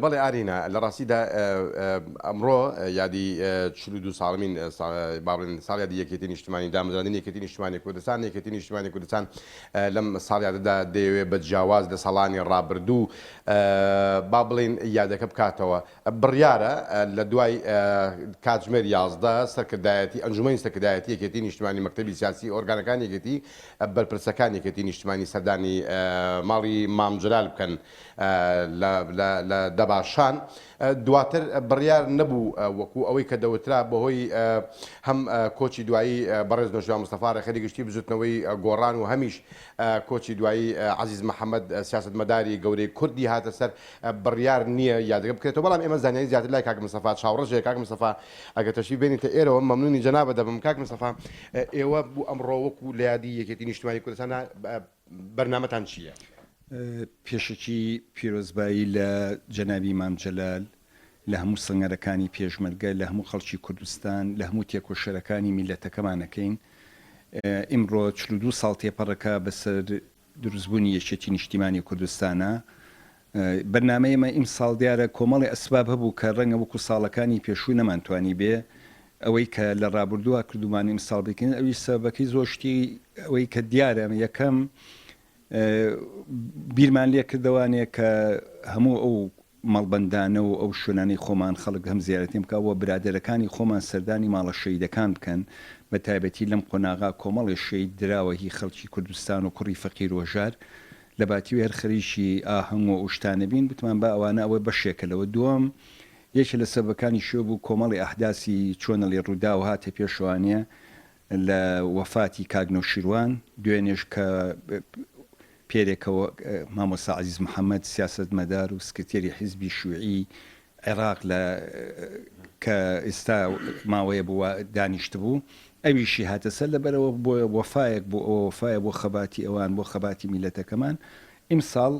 بەڵێ ئارینە لە ڕاستیدا ئەمڕۆ یادی 42 ساڵمین باڵێن ساڵیادی یەکێتی نیشتیمانی دامەزراندنی یەکێتی نیشتیمانی کوردستان یەکێتی نیشتیمانی کوردستان لەم ساڵیادەدا دەیەوێت بە جیاواز لە ساڵانی ڕابردوو با بڵێن یادەکە بکاتەوە بڕیارە لە دوای کاتژمێر 11 سەرکردایەتی ئەنجومەنی سەرکردایەتی یەکێتی نیشتیمانی مەکتەبی سیاسی ئۆرگانەکان یەکێتی بەرپرسەکان یەکێتی نیشتیمانی سەردانی ماڵی مامجلال بکەن لە دەباشان دواتر بڕیار نەبوو وەکو ئەوەی کە دەوترا بەهۆی هەم کۆچی دوایی بەڕێز نۆژوان مستەفا ڕێخەری گشتی بزوتنەوەی گۆڕان و هەمیش کۆچی دوایی عەزیز محەممەد سیاسەتمەداری گەورەی کوردی هاتە سەر بڕیار نییە یادەکە بکرێتەوە بەڵام ئێمە زانیاری زیاتر لای کاک مستەفا چاوەڕێژەیە کاک مستەفا ئەگەر تەشریف بێنیتە ئێرەوە مەمنونی جەنابە دەبم کاک مستەفا ئێوە بوو ئەمڕۆ وەکو لە یادی یەکێتی نیشتیمانی کوردستانە بەرنامەتان چییە؟ پێشەکی پیرۆزبایی لە جەنابی مام جەلال لە هەموو سەنگەرەکانی پێشمەرگە لە هەموو خەڵکی کوردستان لە هەموو تێکۆشەرەکانی میلەتەکەمانەکەین ئیمڕۆ 42 ساڵ تێپەڕەکە بەسەر دروستبوونی یەکێتی نیشتیمانی کوردستانە بەرنامەیەمە ئیم ساڵ دیارە کۆمەڵی ئەسباب هەبوو کە ڕەنگە وەکو ساڵەکانی پێشوو نەمانتوانی بێ ئەوەی کە لە ڕابردووە کردومانی ئیم ساڵ بکەین ئەوی سەبەکەی زۆشتی ئەوەی کە دیارە یەکەم بیرمان لێ کردوانەیە کە هەموو ئەو مەڵبەندانە و ئەو شوێنانی خۆمان خەڵک هەم زیارەتیم بکەوە برادەرەکانی خۆمان سەردانی ماڵە شەیدەکان بکەن بە تایبەتی لەم قۆناغا کۆمەڵی شەید دراوە هی خەڵکی کوردستان و کوڕی فەقیر وەژار لە باتی هەر خەریشی ئاهەنگ و شتانە بین بتمان بە ئەوانە ئەوە بەشێکەوە دووەم یەکێ لە سەبەکانی شێ بوو کۆمەڵی ئەحداسی چۆنە لێ ڕوودا و هاتە پێشوانە لە وەفاتی کاگنۆشیروان دوێنێش کە پێرێکەوە مامۆستا عەزیز محەممەد سیاسەتمەدار و سکرتێری حیزبی شووعی عێراق کە ئێستا ماوەیە بووە دانیشت بوو ئەویشی هاتە سەر لەبەرەوە بۆ وەفایەک بۆ ئەو وەفایە بۆ خەباتی ئەوان بۆ خەباتی میلەتەکەمان ئیمساڵ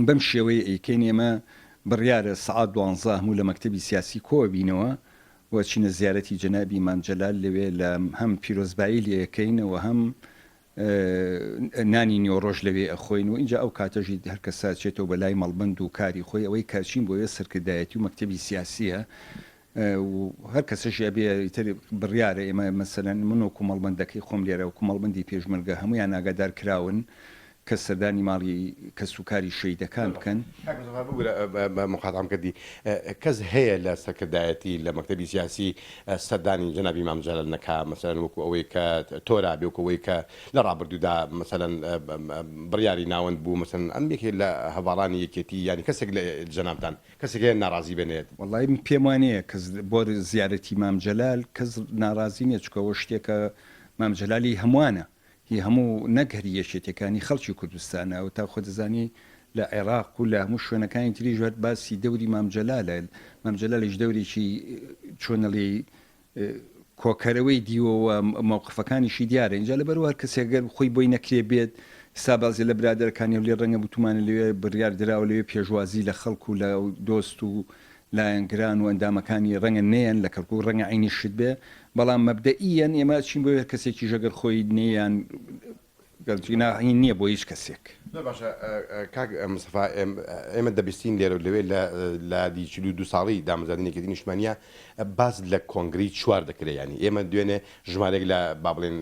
بەم شێوەیە ئەیکەین ئێمە بڕیارە سەعات 12 هەموو لە مەکتەبی سیاسی کۆوە بینەوە وەچینە زیارەتی جەنابی مام جەلال لەوێ لە هەم پیرۆزبایی لێەکەینەوە هەم نانی نیۆڕۆژ لەوێ ئەخۆین و اینجا ئەو کاتەژی هەر کەسا چێتەوە بە لای مەڵبەند و کاری خۆی ئەوەی کارچین بۆیە سەرکردایەتی و مەکتەبی سیاسیە هەر کەسەشی ئەبێ بڕیارە ئێمە مەسەلەن من و کومەڵبەندەکەی خۆم لێرە و کومەڵبەندی پێشمەرگە هەمویان ئاگادار کراون کە سەردانی ماڵی کەسوکاری شەیدەکان بکەن مخاطام کردی کەس هەیە لە سەرکردایەتی لە مەکتەبی سیاسی سەردانی جەنابی مام جەلال نەکا مەسەلەن وەکو ئەوەی کە تۆرا بێ وەکو ئەوەی کە لە ڕابردوودا مەسەلەن بڕیاری ناوەند بوو مەسەلەن ئەم یەکێ لە هەڤاڵانی یەکێتی ینی کەسێک لە جەنابتان کەسێک هەیە ناڕازی بێنێت وەڵای پێم وانەیە کەس بۆ زیارەتی مام جەلال کەس ناڕازی نییە چکەوە شتێکە مام جەلالی هەمووانە هی هەموو نەگەری یەکێتەکانی خەڵکی کوردستانە و تا خۆ دەزانی لە عێراق و لە هەموو شوێنەکانی تری ژێت باسی دەوری مام جەلالە مام جەلالیش دەورێکی چۆنەڵی کۆکەرەوەی دیوەوە مووقفەکانیشی دیارە اینجا لەبەرەوە هەر کەسێگەر خۆی بۆی نەکرێ بێت سابازی لە برادەرەکانی لێ ڕەنگە بتوانە لەوێ بڕیار دراوە لەوێ پێشوازی لە خەڵکو و لە دۆست و لایەنگران و ئەندامەکانی ڕەنگە نێن لە کەڵکو و ڕەنگە عینی شت بێ بەڵام مەبدەئیەن ئێمە چین بۆ کەسێکی ژەگەر خۆی نێیان گەلجیناهین نییە بۆ هیچ کەسێک باشە کاک مستەفا ئێمە دەبیستین لێرە لەوێ لە دی 42 ساڵی دامەزراندنێکی نیشتیمانیە باز لە کۆنگری چوار دەکرێت ینی ئێمە دوێنێ ژمارێک لە با بڵێن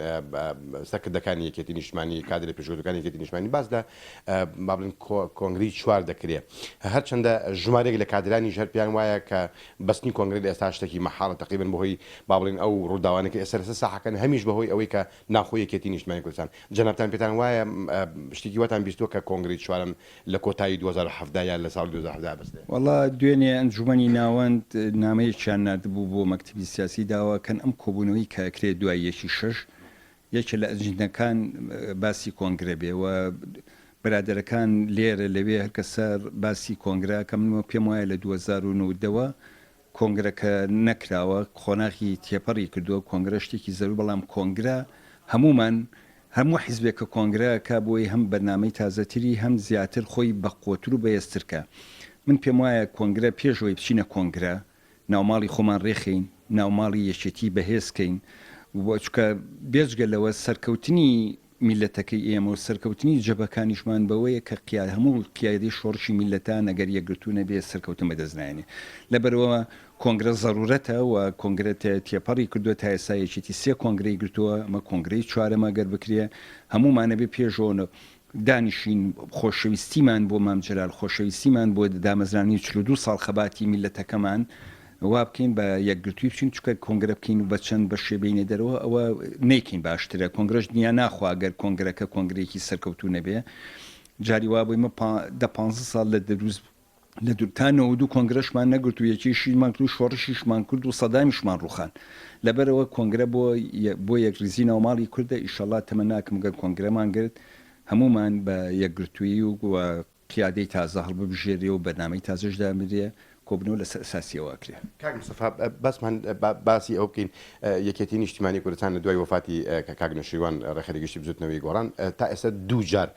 سەرکردەکانی یەکێتی نیشتیمانی کادرە پێشەوەکانی یەکێتی نیشتیمانی باز لە با بڵێن کۆنگری چوار دەکرێت هەرچەندە ژمارێک لە کادرانی ژەر پیان وایە کە بەستنی کۆنگری لە ئێستا شتێکی مەحاڵە تقریبن بەهۆی با بڵێن ئەو ڕووداوانێکی ئێستا لەسەر ساحەکەن هەمیش بەهۆی ئەوەی کە ناخۆی یەکێتی نیشتیمانی کوردستان جەنابتان پێتان وایە شتێکی واتان بیستوە کە کۆنگری چوارم لە کۆتایی 2017 یان لە ساڵ 2017 بەستێ وەڵا دوێنێ ئەنجومەنی ناوەند نامەیەکیان نردبوو بۆ مەکتەبی سیاسی داواکەن ئەم کۆبوونەوەی کاکرێت دوای یەکی شەش یەکێ لە ئەنجینەکان باسی کۆنگرە بێەوە برادەرەکان لێرە لەوێ هەر کەسەر باسی کۆنگرا کە منەوە پێم وایە لە 2009ەوە کۆنگرەکە نەکراوە خۆناغی تێپەڕی کردووە کۆنگرە شتێکی زەرو بەڵام کۆنگرا هەمومان هەموو حیزبێکە کۆنگراکە بۆی هەم بەرنامەی تازەتری هەم زیاتر خۆی بەقوتر و بەهێزترکە من پێم وایە کۆنگرە پێشەوەی بچینە کۆنگرە ناوماڵی خۆمان ڕێخین ناوماڵی یەکێتی بەهێزکەین چکە بێجگە لەوە سەرکەوتنی میلەتەکەی ئێمە و سەرکەوتنی جەبەکانیشمان بەوەیە کە هەموو قیادی شۆڕشی میلەتان ئەگەر یەکگرتوونە بێ سەرکەوتن بەدەستنایێنێ لەبەرەوە کۆنگرە ضرورەتە و کۆنگرێت تێپەڕی کردووە تا ئێسایەکی سێ کۆنگرەی گرتووە ئەمە کۆنگرەی چوارەمە گەر بکرێ هەمومانە بێ پێشۆنە دانیشین خۆشەویستیمان بۆ مامجلال خۆشەویستیمان بۆ دامەزرانی 42 ساڵ خەباتی میلەتەکەمان وا بکەین بە یەکگرتووی بچین چکە کۆنگرە بکەین و بە چەند بە شێبینێ دەرەوە ئەوە نەیکەین باشترە کۆنگرەش دنیا ناخوا گەر کۆنگرەکە کۆنگرێکی سەرکەوتو نەبێ جاری وا بوویمە 15 ساڵ لە دروست لە دوورتانەوە دوو کۆنگرەشمان نەگرت و یەکیشیمان کرد و شۆڕشیشمان کرد و سەدامیشمان ڕوخان لەبەرەوە کۆنگرە بۆ یەکریزینەوە ماڵی کوردە ئیشەڵا تەمە ناکەم گەر کۆنگرەمان گرت هەمومان بە یەکگرتووی و قیادەی تازە هەڵببژێری و بەنامەی تازەشدا مرێ کۆبنەوە لەسەر ئەساسیەوە کرێ کاک مستەفا بەسمان باسی ئەو بکەین یەکێتی نیشتیمانی کوردستان لە دوای وفاتی کاک نەشیروان ڕێخەرێگەشتی بزوتنەوەی گۆڕان تا ئێستا دوو جار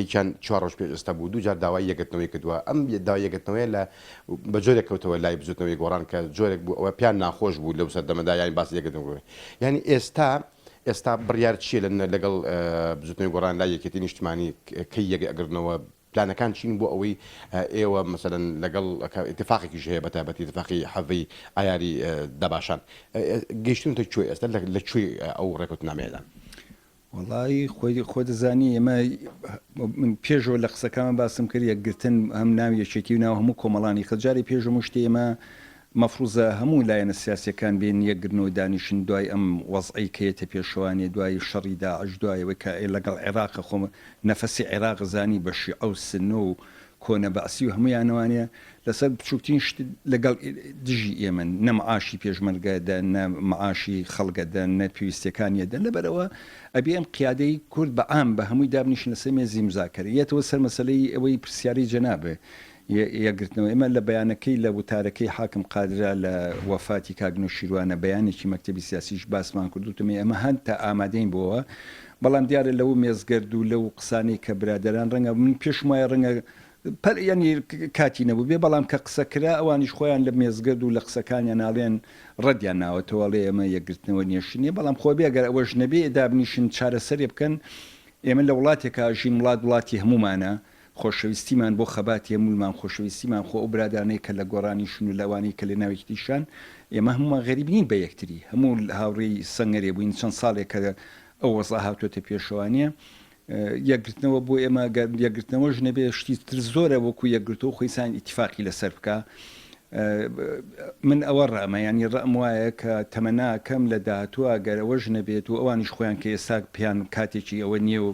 یەکیان 4 ڕۆژ پێش ئێستا بوو دوو جار داوای یەکگرتنەوەی کردووە ئەم داوای یەکگرتنەوەی لە بە جۆرێک کەوتەوە لای بزوتنەوەی گۆڕان کە جۆرێک بوو ئەوە پیان ناخۆش بوو لەو سەردەمەدا یانی باسی یەکگرتنەوەی یعنی ئێستا بڕیار چیە لەگەڵ بزوتنەوەی گۆڕان لای یەکێتی نیشتیمانی کەی یەکگرتنەوە پلانەکان چین بۆ ئەوەی ئێوە مەسەلەن لەگەڵ ئیتفاقێکیش هەیە بەتایبەتی ئیتفاقی حەڤەی ئایاری دەباشان گەیشتونتە کوێ ئێستا لەکوێ ئەو ڕێکوتنامەیەدا وڵی خۆی دەزانی ئێمە من پێشەوە لە قسەکانمان باسم کرد یەکگرتن هەم ناوی یەکێتی و ناو هەموو کۆمەڵانی خەجاری پێشەوە شتێ ئێمە مەفروزە هەموو لایەنە سیاسیەکان بێن یەکگرنەوە دانیشن دوای ئەم وەزعی کەیەتە پێشەوانێ دوای شەڕی داعش دوایەوە کە لەگەڵ عێراق خۆم نەفەسی عێراق زانی بە شیعە و سنە و کۆنە بەعسی و هەمویانەوانەیە لەسەر بچووکترین شت لەگەڵ دژی ئێمە نە مەعاشی پێشمەرگەدە نە مەعاشی خەڵگەدە نە پێویستەکانیەدە لەبەرەوە ئەبێ ئەم قیادەی کورد بە عام بە هەمووی دابنیشن لەسەر مێزی مزاکەرە یەتەوە سەر مەسەلەی ئەوەی پرسیاری جەنابێ یەکگرتنەوە ئێمە لە بەیانەکەی لە وتارەکەی حاکم قادرا لە وەفاتی کاک نەشیروانە بەیانێکی مەکتەبی سیاسیش باسمان کردوتمێ ئەمە هەند تا ئامادەین بۆەوە بەڵام دیارە لەو مێزگەرد و لەو قسانەی کە برادەران ڕەنگە من پێشم وایە ڕەنگە ینی کاتی نەبوو بێ بەڵام کە قسەکرا ئەوانیش خۆیان لە مێزگەرد و لە قسەکانیان ناڵێن ڕەدیان ناوەتەوەڵێ ئەمە یەکگرتنەوە نیێشنیە بەڵام خۆ بێگەر ئەوەش نەبێ دابنیشن چارەسەرێ بکەن ئێمە لە وڵاتێکا ژین وڵاتی هەمومانە خۆشەویستیمان بۆ خەباتی هەمومان خۆشەویستیمان خۆ ئەو برادانەی کە لە گۆڕانیشون و لەوانی کە لە ناوێکتیشان ئێمە هەمومان غەریبین بە یەکتری هەموو هاوڕێی سەنگەرێ بووین چەند ساڵێک کە ئەو وەزا هاتوۆتە پێشەوانیە یەکگرتنەوە بۆ ئێمە یەکگرتنەوەش نەبێ شتی تر زۆرە وەکو یەکگرتەوە خۆیسان ئیتیفاقی لەسەر بکە من ئەوە ڕامە ینی ڕەم وایە کە تەمەناکەم لە داهاتووە گەرەوەش نەبێت و ئەوانیش خۆیان کە ئێستا پێیان کاتێکی ئەوە نییە و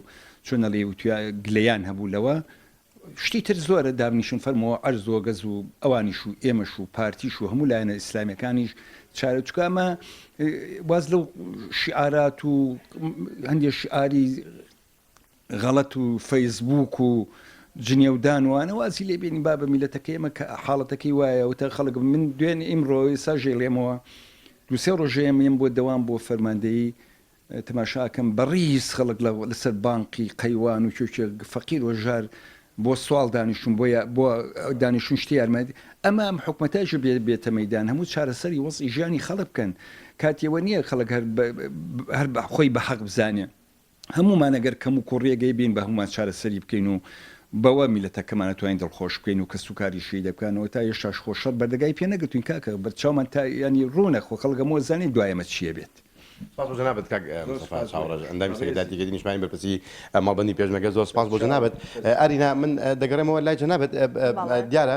چۆنەڵێ وتویا گلەیان هەبوو لەوە شتی تر زۆرە دابنیشن فەرمەوە ئەرزۆ گەز و ئەوانیش و ئێمەش و پارتیش و هەموو لایەنە ئیسلامیەکانیش چارە چکامە واز لەو شعارات و هەندێک شعاری غەڵەت و فەیسبوک و جنێودان وانە وازی لێ بێنی با بە میلەتەکە ئێمە کە حاڵەتەکەی وایە وتە خەڵک من دوێن ئیمڕۆ ئێستا ژێڵێمەوە دوسێ ڕۆژەیەم بۆ دەوام بۆ فەرماندەیی تەماشاکەم بەڕیز خەڵک لەسەر بانقی قەیوان و چۆچێ فەقیر وەژار بۆ سوال دانیشتون بۆ دانیشتون شتی یارمەدی ئەمە ئەم حکومەتاژ بێتە مەیدان هەموو چارەسەری وەزعی ژیانی خەڵک بکەن کاتیەوە نییە خەڵک هەر خۆی بە حەق بزانێ هەمومان ئەگەر کەم و کوڕێگەی بین بە هەمومان چارەسەری بکەین و بەوە میلەتەکەمانە توانین دڵخۆش بکەین و کە سوکاریشی دەبکەنەوە تا ێشاش خۆشە بەردەگای پێ نەگرتوین کاکە بەرچاومان تا ینی ڕوونە خۆ خەڵگەمەوە زانین دوایەمە چیە بێت سپاس بۆ جەنابەت کاک مستەفا چاوەڕێژ ئەندامی سەرکردایەتی نیشتیمانی بەرپرسی ماڵبەندی پێشمەرگە زۆر سپاس بۆ جەنابەت ئەرینا من دەگەڕێمەوە لای جەنابەت دیارە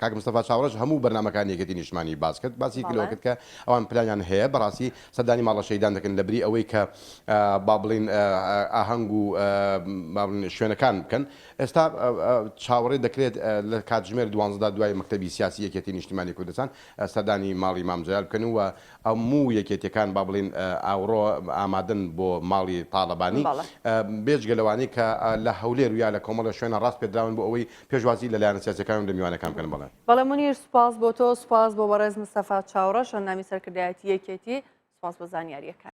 کاک مستەفا چاوەڕێژ هەموو بەرنامەکانی یەکێتی نیشتیمانی باس کرد باسی کردەوە کرد کە ئەوان پلانیان هەیە بەڕاستی سەردانی ماڵە شەیدان دەکەن لەبری ئەوەی کە با بڵین ئاهەنگ و شوێنەکان بکەن ئێستا چاوەڕێ دەکرێت لە کاتژمێر 12 دوای مەکتەبی سیاسی یەکێتی نیشتیمانی کوردستان سەردانی ماڵی مامجلال بکەن و هەموو یەکێتیەکان با بڵین ئاوڕۆ ئامادەن بۆ ماڵی تاڵەبانی بێجگەلەوانی کە لە هەولێر و یا لە کۆمەڵە شوێنە ڕاست پێدراون بۆ ئەوەی پێشوازی لە لایەنە سیاسیەکان و لە میوانەکان بکەن بەڵێ بەڵێ منیر سوپاس بۆ تۆ سوپاس بۆ بەڕێز مستەفا چاوڕەش و نامی سەرکردایەتی یەکێتی سوپاس بۆ زانیاریەکان